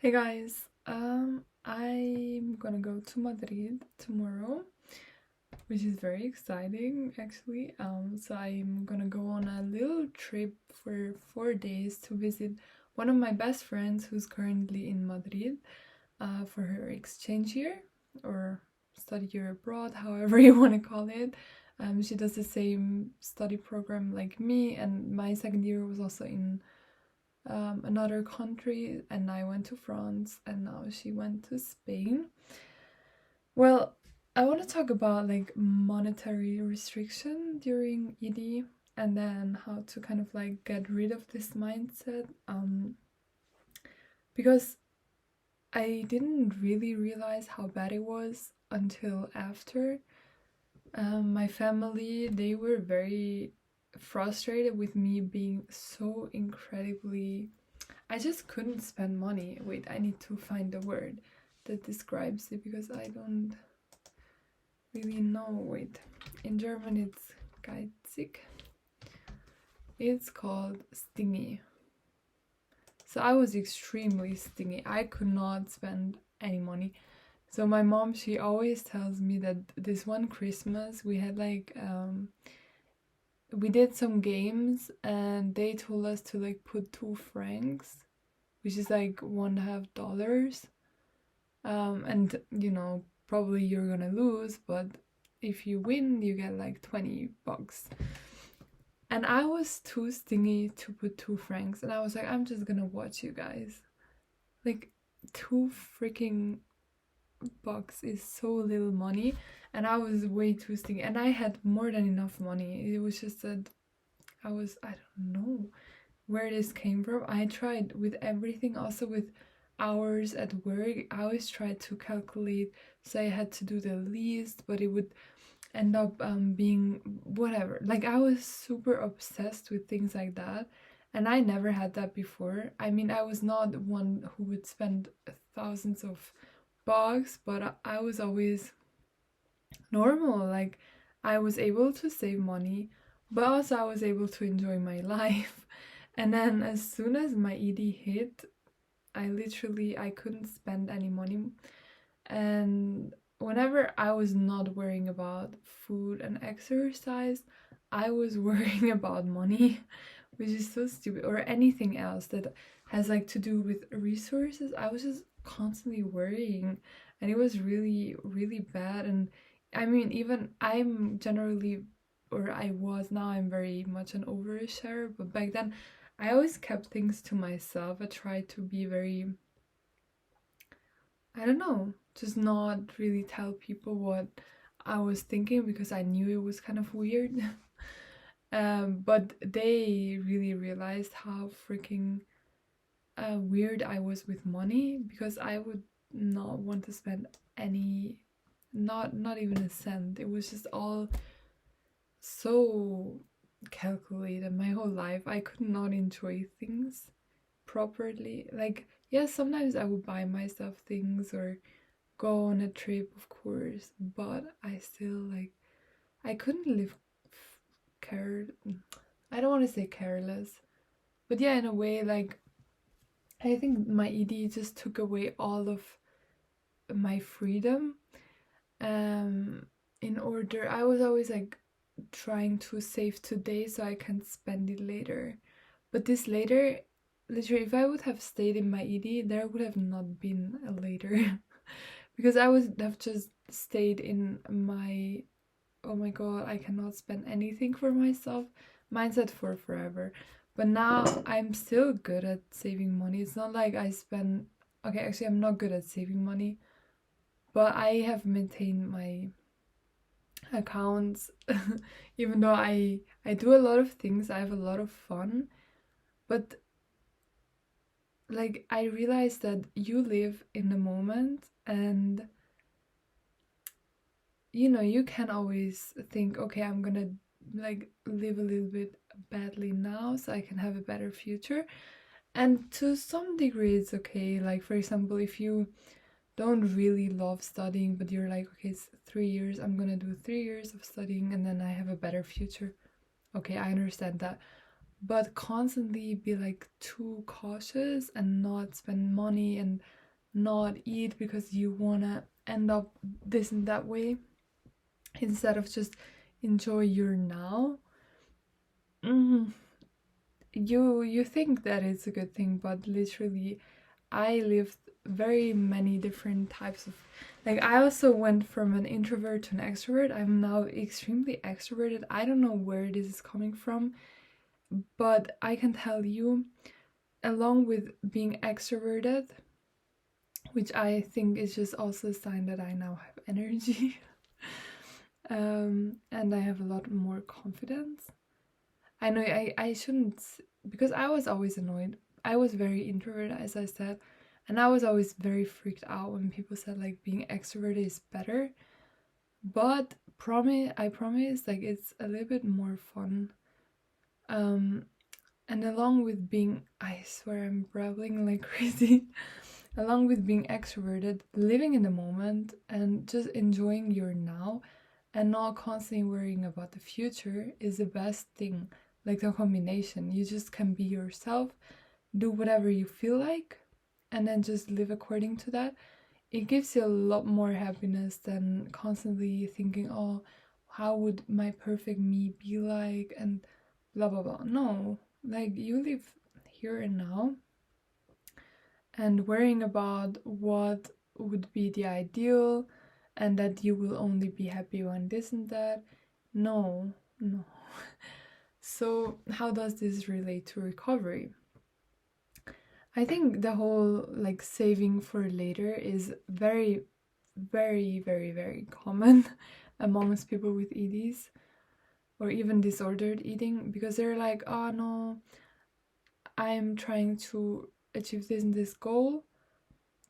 Hey guys, I'm gonna go to Madrid tomorrow, which is very exciting actually. So I'm gonna go on a little trip for 4 days to visit one of my best friends who's currently in Madrid, for her exchange year or study year abroad, however you want to call it. She does the same study program like me, and my second year was also in another country, and I went to France, and now she went to Spain. Well, I want to talk about like monetary restriction during ED, and then how to kind of like get rid of this mindset, because I didn't really realize how bad it was until after. My family, they were very frustrated with me being so incredibly. I just couldn't spend money. Wait, I need to find the word that describes it because I don't really know. Wait, in German it's geizig. It's called stingy. So I was extremely stingy. I could not spend any money. So my mom, she always tells me that this one Christmas we had like we did some games and they told us to like put 2 francs, which is like $1.50. And probably you're gonna lose, but if you win, you get like $20. And I was too stingy to put 2 francs, and I was like, I'm just gonna watch you guys. Like, 2 freaking bucks is so little money, and I was way too stingy, and I had more than enough money. It was just that I don't know where this came from. I tried with everything, also with hours at work. I always tried to calculate, so I had to do the least, but it would end up being whatever. Like, I was super obsessed with things like that, and I never had that before. I mean, I was not one who would spend thousands of bucks, but I was always normal. Like, I was able to save money, but also I was able to enjoy my life. And then as soon as my ED hit, I couldn't spend any money. And whenever I was not worrying about food and exercise, I was worrying about money, which is so stupid, or anything else that has like to do with resources. I was just constantly worrying, and it was really, really bad. And I mean, even I'm generally, or I was, now I'm very much an oversharer, but back then I always kept things to myself. I tried to be very, I don't know, just not really tell people what I was thinking because I knew it was kind of weird. But they really realized how freaking weird I was with money, because I would not want to spend any, not even a cent. It was just all so calculated my whole life. I could not enjoy things properly. Like, yes, sometimes I would buy myself things or go on a trip, of course, but I still like, I couldn't live care. I don't want to say careless, but yeah, in a way, like, I think my ED just took away all of my freedom. Um, in order, I was always like trying to save today so I can spend it later. But this later, literally, if I would have stayed in my ED, there would have not been a later. Because I would have just stayed in my, oh my god, I cannot spend anything for myself mindset for forever. But now I'm still good at saving money. It's not like I spend, okay, actually, I'm not good at saving money, but I have maintained my accounts. Even though I do a lot of things, I have a lot of fun, but like, I realize that you live in the moment, and you can always think, okay, I'm gonna like live a little bit badly now so I can have a better future. And to some degree it's okay. Like, for example, if you don't really love studying, but you're like, okay, it's 3 years, I'm gonna do 3 years of studying and then I have a better future. Okay, I understand that. but constantly be like too cautious and not spend money and not eat because you wanna end up this and that way instead of just enjoy your now. mm, you think that it's a good thing, but literally I lived very many different types of, like, I also went from an introvert to an extrovert. I'm now extremely extroverted. I don't know where this is coming from, but I can tell you, along with being extroverted, which I think is just also a sign that I now have energy, and I have a lot more confidence. I know I shouldn't, because I was always annoyed. I was very introverted, as I said, and I was always very freaked out when people said like being extroverted is better. But I promise, like, it's a little bit more fun. Um, and along with being, I swear I'm babbling like crazy. Along with being extroverted, living in the moment and just enjoying your now and not constantly worrying about the future is the best thing. Like the combination, you just can be yourself, do whatever you feel like, and then just live according to that. It gives you a lot more happiness than constantly thinking, oh, how would my perfect me be like, and blah blah blah. No, like, you live here and now, and worrying about what would be the ideal and that you will only be happy when this and that. No, no. So, how does this relate to recovery? I think the whole like saving for later is very, very, very, very common amongst people with EDs or even disordered eating, because they're like, oh no, I'm trying to achieve this and this goal.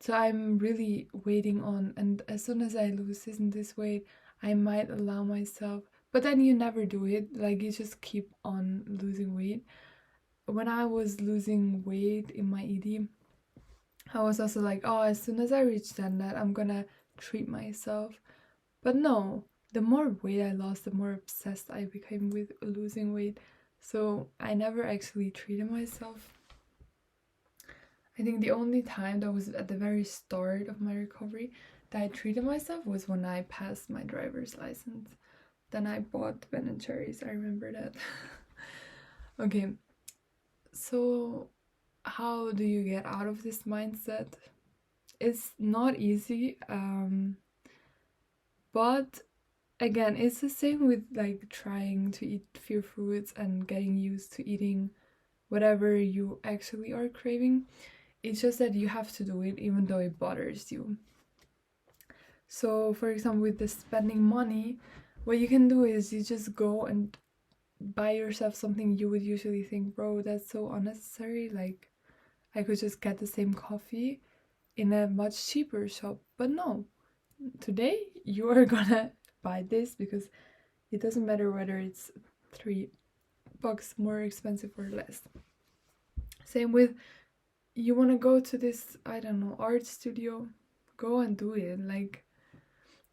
So I'm really waiting on, and as soon as I lose this and this weight, I might allow myself. But then you never do it. Like, you just keep on losing weight. When I was losing weight in my ED, I was also like, oh, as soon as I reach that, I'm gonna treat myself. But no, the more weight I lost, the more obsessed I became with losing weight. So I never actually treated myself. I think the only time that was at the very start of my recovery that I treated myself was when I passed my driver's license. Then I bought Ben and Cherries. I remember that. Okay, so how do you get out of this mindset? It's not easy, but again, it's the same with like trying to eat fewer foods and getting used to eating whatever you actually are craving. It's just that you have to do it even though it bothers you. So, for example, with the spending money, what you can do is you just go and buy yourself something you would usually think, bro, that's so unnecessary. Like, I could just get the same coffee in a much cheaper shop. But no, today you are gonna buy this because it doesn't matter whether it's $3 more expensive or less. Same with, you want to go to this, I don't know, art studio, go and do it. Like,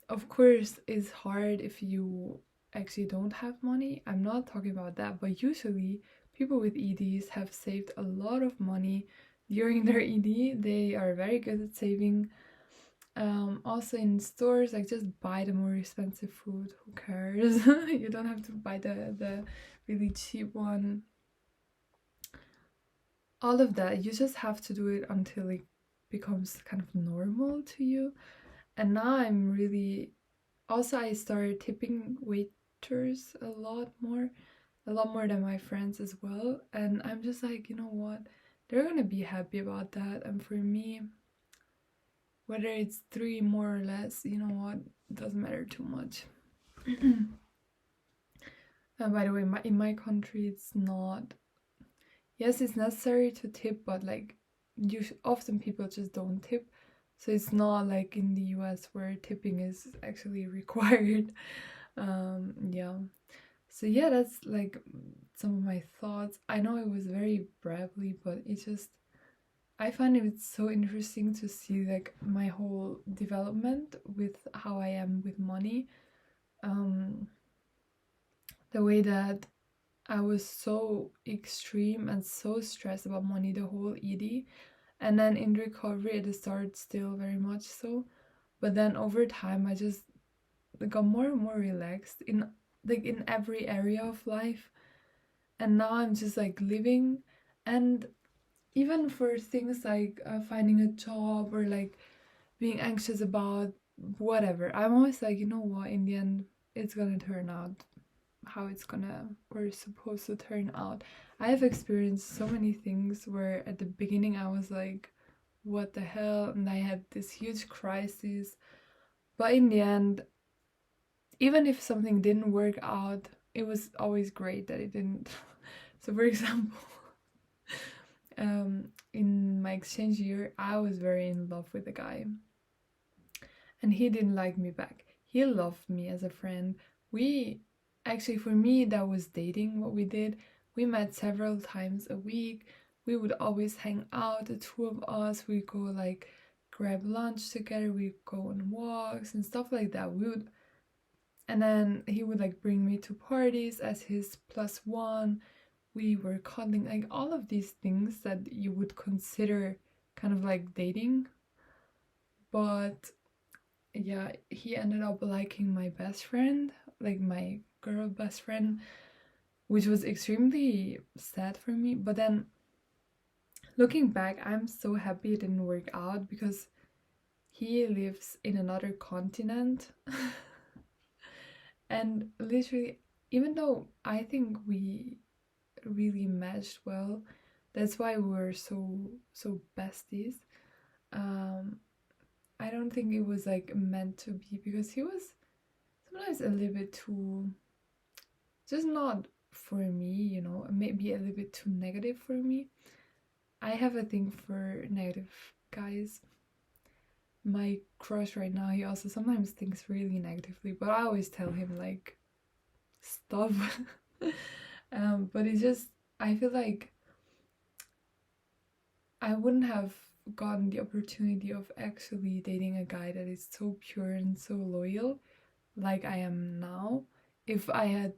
of course it's hard if you actually don't have money. I'm not talking about that, but usually people with EDs have saved a lot of money during their ED. They are very good at saving. Also in stores, like, just buy the more expensive food. Who cares? You don't have to buy the really cheap one. All of that, you just have to do it until it becomes kind of normal to you. And now I'm really, also I started tipping waiters a lot more than my friends as well. And I'm just like, you know what, they're gonna be happy about that. And for me, whether it's 3 more or less, you know what, it doesn't matter too much. And by the way, in my country, it's not, yes, it's necessary to tip, but like, often people just don't tip. So it's not like in the US where tipping is actually required. Yeah. So yeah, that's like some of my thoughts. I know it was very brabbly, but it's just, I find it so interesting to see like my whole development with how I am with money. The way that I was so extreme and so stressed about money the whole ED. And then in recovery, at the start, still very much so. But then over time, I just got more and more relaxed in in every area of life. And now I'm just like living, and even for things like finding a job or like being anxious about whatever, I'm always like, you know what, in the end, it's gonna turn out how it's gonna or supposed to turn out. I have experienced so many things where at the beginning I was like, what the hell? And I had this huge crisis. But in the end, even if something didn't work out, it was always great that it didn't. So, for example, in my exchange year, I was very in love with a guy, and he didn't like me back. He loved me as a friend. We actually, for me, that was dating what we did. We met several times a week. We would always hang out, the two of us. We go like grab lunch together, we go on walks and stuff like that. We would, and then he would like bring me to parties as his plus one. We were cuddling, like all of these things that you would consider kind of like dating. But yeah, he ended up liking my best friend, like my girl best friend, which was extremely sad for me. But then looking back, I'm so happy it didn't work out because he lives in another continent. And literally, even though I think we really meshed well, that's why we were so besties. Um, I don't think it was like meant to be because he was sometimes a little bit too, just not for me, you know, maybe a little bit too negative for me. I have a thing for negative guys. My crush right now, he also sometimes thinks really negatively, but I always tell him like, stop. But it's just, I feel like I wouldn't have gotten the opportunity of actually dating a guy that is so pure and so loyal like I am now if I had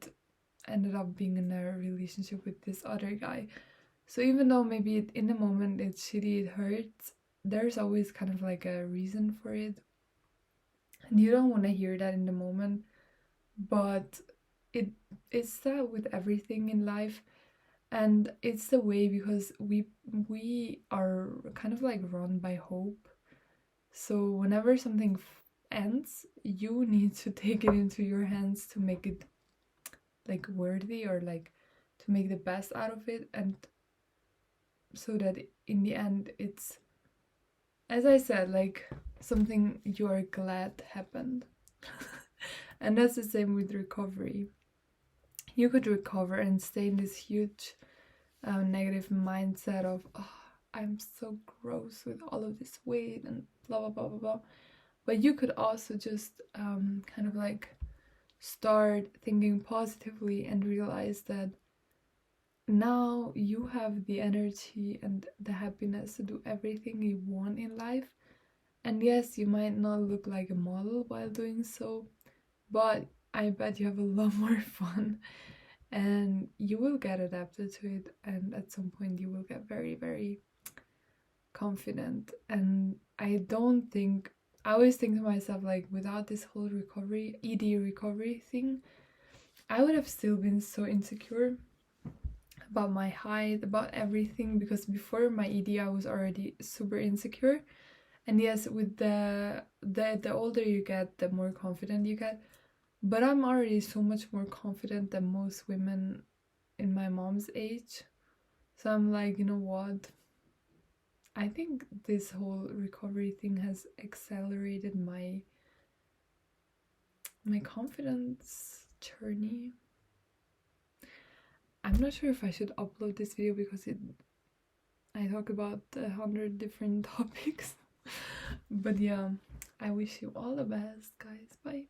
ended up being in a relationship with this other guy. So even though maybe in the moment it's shitty, it hurts, there's always kind of like a reason for it. And you don't want to hear that in the moment, but it it's that with everything in life. And it's the way because we are kind of like run by hope. So whenever something ends, you need to take it into your hands to make it like worthy or like to make the best out of it, and so that in the end it's, as I said, like something you're glad happened. And that's the same with recovery. You could recover and stay in this huge negative mindset of, oh, I'm so gross with all of this weight and blah blah blah blah blah. But you could also just kind of like start thinking positively and realize that now you have the energy and the happiness to do everything you want in life. And yes, you might not look like a model while doing so, but I bet you have a lot more fun and you will get adapted to it, and at some point you will get very very confident. And I don't think, I always think to myself like, without this whole recovery ED recovery thing, I would have still been so insecure about my height, about everything, because before my ED I was already super insecure. And yes, with the older you get, the more confident you get. But I'm already so much more confident than most women in my mom's age. So I'm like, you know what? I think this whole recovery thing has accelerated my confidence journey. I'm not sure if I should upload this video because I talk about 100 different topics. But yeah, I wish you all the best, guys. Bye.